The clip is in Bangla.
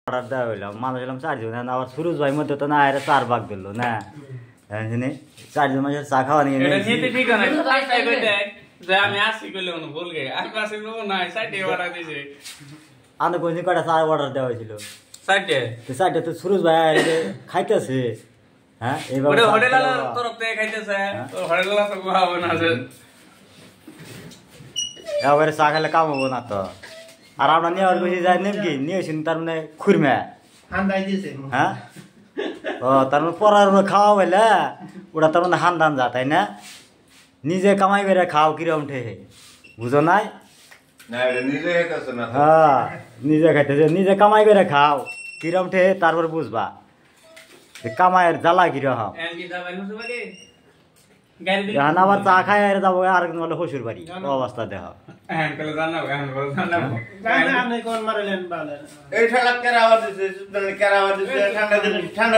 অর্ডার দেওয়া হইলাম মানুষ এলাম 4 জন আবার সুরজ ভাই মধ্যে তো না আরে 4 ভাগ দিল না জানি 4 জন মানুষের চা খাওয়া নিয়ে এটা নিতে ঠিক না ফার্স্ট কইতে যে আমি আসি কইলে উনি ভুল গে আর পাশে নো না সাইডে অর্ডার দিছে আনে কোন কয়টা চা অর্ডার দেওয়া হয়েছিল সাইডে তো সাইডে তো সুরজ ভাই আরে খাইতেছে হ্যাঁ এইবার ওটা হোটেল তরফ থেকে খাইতেছে তো হোটেল তো খাওয়াবো না যে এবারে চা খেলে কাম হবো না তো আর আমরা নিয়ে আর কইছি যাই নেম কি নিয়েছেন তার মানে খুরমা হান্দাই দিয়েছে হ্যাঁ ও তার মানে পড়ার খাওয়া হইলে ওটা তার মানে হান দান যা তাই না নিজে কামাই করে খাও কিরম ঠে বুঝো নাই না এটা নিজে খাইতেছ না হ্যাঁ নিজে খাইতেছে নিজে কামাই করে খাও কিরম ঠে তারপর বুঝবা কামাইয়ের জ্বালা কিরকম এমকি যাবেন হুসুবাড়ি গাড়ি এখন আবার চা খাই আর যাবো আরেকদিন বলে শ্বশুর বাড়ি অবস্থা দেখো হ্যাঁ কলে জানাবো জানাবো আপনি কোন মারলেন বলেন এই ঠালাক কেরা আওয়াজ দিছে ঠান্ডা দিন ঠান্ডা